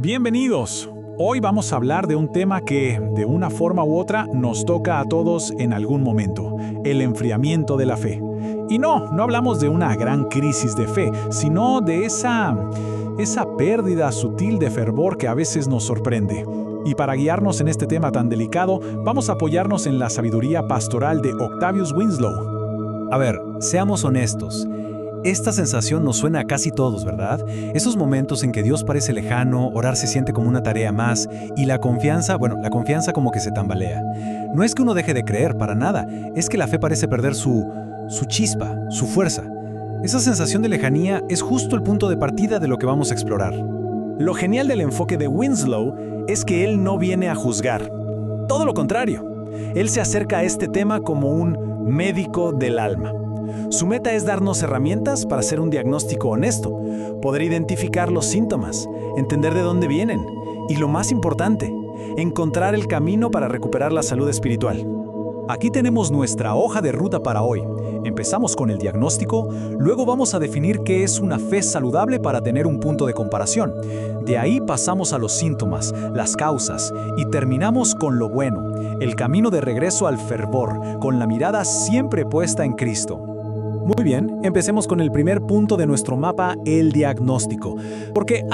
Bienvenidos. Hoy vamos a hablar de un tema que, de una forma u otra, nos toca a todos en algún momento: el enfriamiento de la fe. Y no hablamos de una gran crisis de fe, sino de esa pérdida sutil de fervor que a veces nos sorprende. Y para guiarnos en este tema tan delicado, vamos a apoyarnos en la sabiduría pastoral de Octavius Winslow. A ver, seamos honestos. Esta sensación nos suena a casi todos, ¿verdad? Esos momentos en que Dios parece lejano, orar se siente como una tarea más y la confianza como que se tambalea. No es que uno deje de creer, para nada, es que la fe parece perder su chispa, su fuerza. Esa sensación de lejanía es justo el punto de partida de lo que vamos a explorar. Lo genial del enfoque de Winslow es que él no viene a juzgar. Todo lo contrario. Él se acerca a este tema como un médico del alma. Su meta es darnos herramientas para hacer un diagnóstico honesto, poder identificar los síntomas, entender de dónde vienen y, lo más importante, encontrar el camino para recuperar la salud espiritual. Aquí tenemos nuestra hoja de ruta para hoy. Empezamos con el diagnóstico, luego vamos a definir qué es una fe saludable para tener un punto de comparación. De ahí pasamos a los síntomas, las causas y terminamos con lo bueno, el camino de regreso al fervor, con la mirada siempre puesta en Cristo. Muy bien, empecemos con el primer punto de nuestro mapa, el diagnóstico. Porque,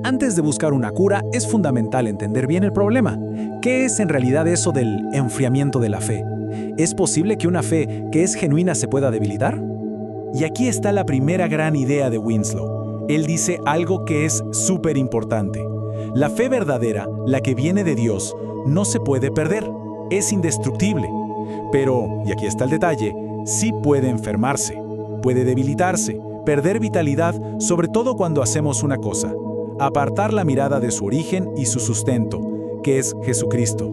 antes de buscar una cura, es fundamental entender bien el problema. ¿Qué es en realidad eso del enfriamiento de la fe? ¿Es posible que una fe que es genuina se pueda debilitar? Y aquí está la primera gran idea de Winslow. Él dice algo que es súper importante. La fe verdadera, la que viene de Dios, no se puede perder, es indestructible. Pero, y aquí está el detalle, sí puede enfermarse, puede debilitarse, perder vitalidad, sobre todo cuando hacemos una cosa: apartar la mirada de su origen y su sustento, que es Jesucristo.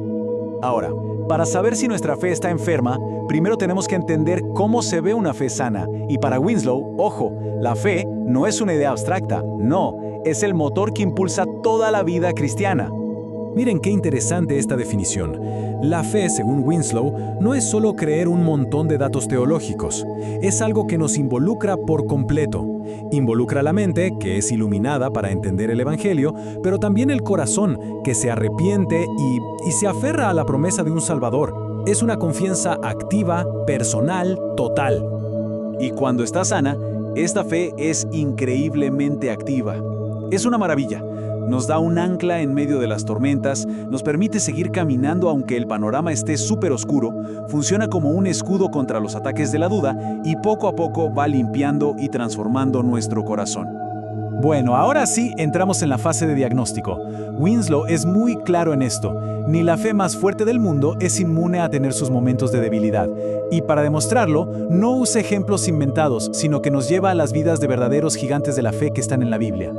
Ahora, para saber si nuestra fe está enferma, primero tenemos que entender cómo se ve una fe sana. Y para Winslow, ojo, la fe no es una idea abstracta, no, es el motor que impulsa toda la vida cristiana. Miren qué interesante esta definición. La fe, según Winslow, no es solo creer un montón de datos teológicos. Es algo que nos involucra por completo. Involucra la mente, que es iluminada para entender el Evangelio, pero también el corazón, que se arrepiente y se aferra a la promesa de un Salvador. Es una confianza activa, personal, total. Y cuando está sana, esta fe es increíblemente activa. Es una maravilla. Nos da un ancla en medio de las tormentas, nos permite seguir caminando aunque el panorama esté súper oscuro, funciona como un escudo contra los ataques de la duda y poco a poco va limpiando y transformando nuestro corazón. Bueno, ahora sí entramos en la fase de diagnóstico. Winslow es muy claro en esto. Ni la fe más fuerte del mundo es inmune a tener sus momentos de debilidad. Y para demostrarlo, no usa ejemplos inventados, sino que nos lleva a las vidas de verdaderos gigantes de la fe que están en la Biblia.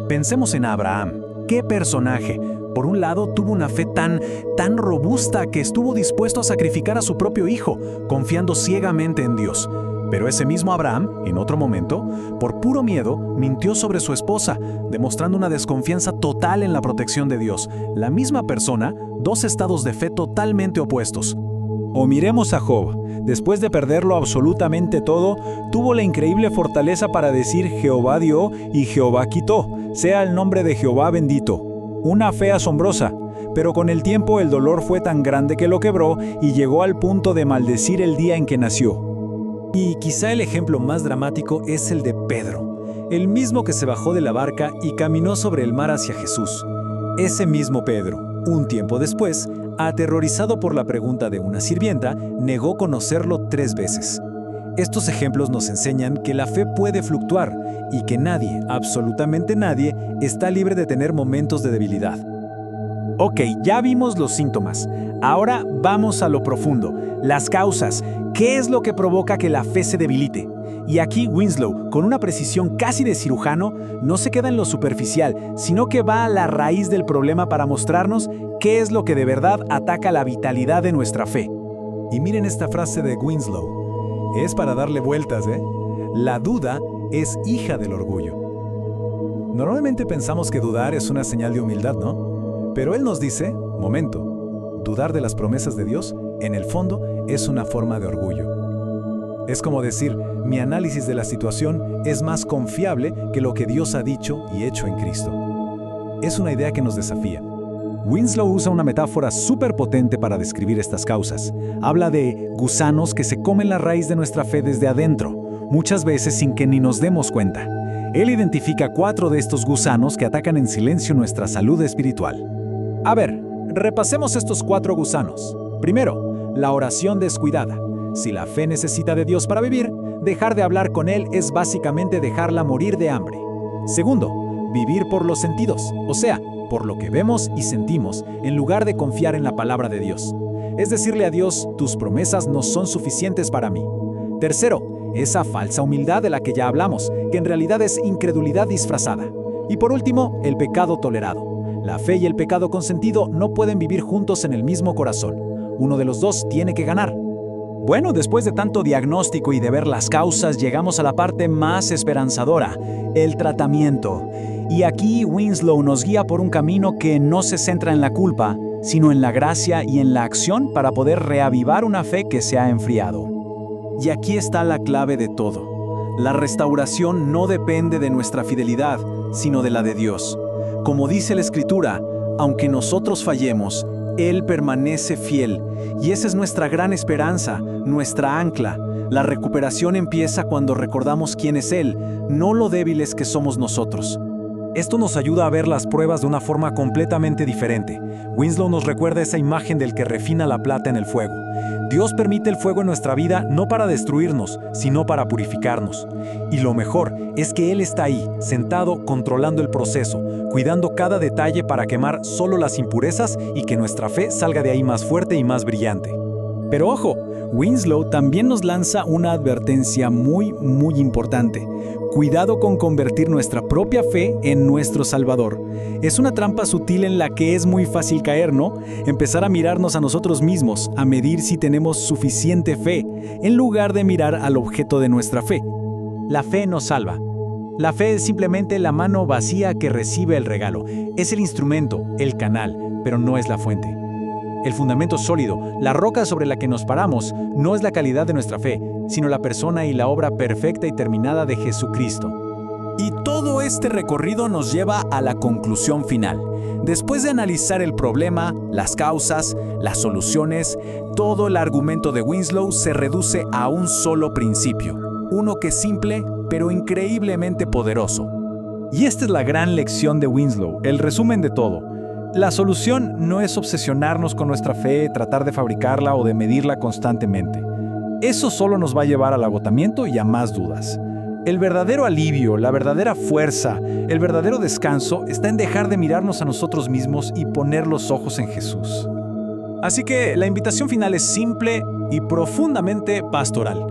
Pensemos en Abraham. ¡Qué personaje! Por un lado, tuvo una fe tan robusta que estuvo dispuesto a sacrificar a su propio hijo, confiando ciegamente en Dios. Pero ese mismo Abraham, en otro momento, por puro miedo, mintió sobre su esposa, demostrando una desconfianza total en la protección de Dios. La misma persona, dos estados de fe totalmente opuestos. O miremos a Job. Después de perderlo absolutamente todo, tuvo la increíble fortaleza para decir: Jehová dio y Jehová quitó, sea el nombre de Jehová bendito. Una fe asombrosa, pero con el tiempo el dolor fue tan grande que lo quebró y llegó al punto de maldecir el día en que nació. Y quizá el ejemplo más dramático es el de Pedro, el mismo que se bajó de la barca y caminó sobre el mar hacia Jesús. Ese mismo Pedro, un tiempo después, aterrorizado por la pregunta de una sirvienta, negó conocerlo 3 veces. Estos ejemplos nos enseñan que la fe puede fluctuar y que nadie, absolutamente nadie, está libre de tener momentos de debilidad. Ok, ya vimos los síntomas. Ahora vamos a lo profundo, las causas. ¿Qué es lo que provoca que la fe se debilite? Y aquí Winslow, con una precisión casi de cirujano, no se queda en lo superficial, sino que va a la raíz del problema para mostrarnos qué es lo que de verdad ataca la vitalidad de nuestra fe. Y miren esta frase de Winslow. Es para darle vueltas, ¿eh? La duda es hija del orgullo. Normalmente pensamos que dudar es una señal de humildad, ¿no? Pero él nos dice, momento, dudar de las promesas de Dios, en el fondo, es una forma de orgullo. Es como decir, mi análisis de la situación es más confiable que lo que Dios ha dicho y hecho en Cristo. es una idea que nos desafía. Winslow usa una metáfora súper potente para describir estas causas. Habla de gusanos que se comen la raíz de nuestra fe desde adentro, muchas veces sin que ni nos demos cuenta. Él identifica 4 de estos gusanos que atacan en silencio nuestra salud espiritual. A ver, repasemos estos 4 gusanos. Primero, la oración descuidada. Si la fe necesita de Dios para vivir, dejar de hablar con Él es básicamente dejarla morir de hambre. Segundo, vivir por los sentidos, o sea, por lo que vemos y sentimos, en lugar de confiar en la palabra de Dios. Es decirle a Dios, tus promesas no son suficientes para mí. Tercero, esa falsa humildad de la que ya hablamos, que en realidad es incredulidad disfrazada. Y por último, el pecado tolerado. La fe y el pecado consentido no pueden vivir juntos en el mismo corazón. Uno de los dos tiene que ganar. Bueno, después de tanto diagnóstico y de ver las causas, llegamos a la parte más esperanzadora, el tratamiento. Y aquí Winslow nos guía por un camino que no se centra en la culpa, sino en la gracia y en la acción para poder reavivar una fe que se ha enfriado. Y aquí está la clave de todo. La restauración no depende de nuestra fidelidad, sino de la de Dios. Como dice la Escritura, aunque nosotros fallemos, Él permanece fiel, y esa es nuestra gran esperanza, nuestra ancla. La recuperación empieza cuando recordamos quién es Él, no lo débiles que somos nosotros. Esto nos ayuda a ver las pruebas de una forma completamente diferente. Winslow nos recuerda esa imagen del que refina la plata en el fuego. Dios permite el fuego en nuestra vida no para destruirnos, sino para purificarnos. Y lo mejor es que Él está ahí, sentado, controlando el proceso, cuidando cada detalle para quemar solo las impurezas y que nuestra fe salga de ahí más fuerte y más brillante. Pero ojo, Winslow también nos lanza una advertencia muy importante. Cuidado con convertir nuestra propia fe en nuestro Salvador. Es una trampa sutil en la que es muy fácil caer, ¿no? Empezar a mirarnos a nosotros mismos, a medir si tenemos suficiente fe, en lugar de mirar al objeto de nuestra fe. La fe nos salva. La fe es simplemente la mano vacía que recibe el regalo. Es el instrumento, el canal, pero no es la fuente. El fundamento sólido, la roca sobre la que nos paramos, no es la calidad de nuestra fe, sino la persona y la obra perfecta y terminada de Jesucristo. Y todo este recorrido nos lleva a la conclusión final. Después de analizar el problema, las causas, las soluciones, todo el argumento de Winslow se reduce a un solo principio. Uno que es simple, pero increíblemente poderoso. Y esta es la gran lección de Winslow, el resumen de todo. La solución no es obsesionarnos con nuestra fe, tratar de fabricarla o de medirla constantemente. Eso solo nos va a llevar al agotamiento y a más dudas. El verdadero alivio, la verdadera fuerza, el verdadero descanso está en dejar de mirarnos a nosotros mismos y poner los ojos en Jesús. Así que la invitación final es simple y profundamente pastoral.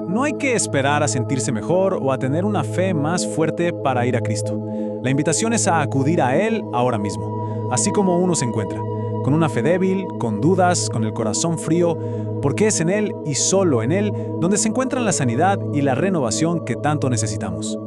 No hay que esperar a sentirse mejor o a tener una fe más fuerte para ir a Cristo. La invitación es a acudir a Él ahora mismo. Así como uno se encuentra, con una fe débil, con dudas, con el corazón frío, porque es en Él y solo en Él donde se encuentran la sanidad y la renovación que tanto necesitamos.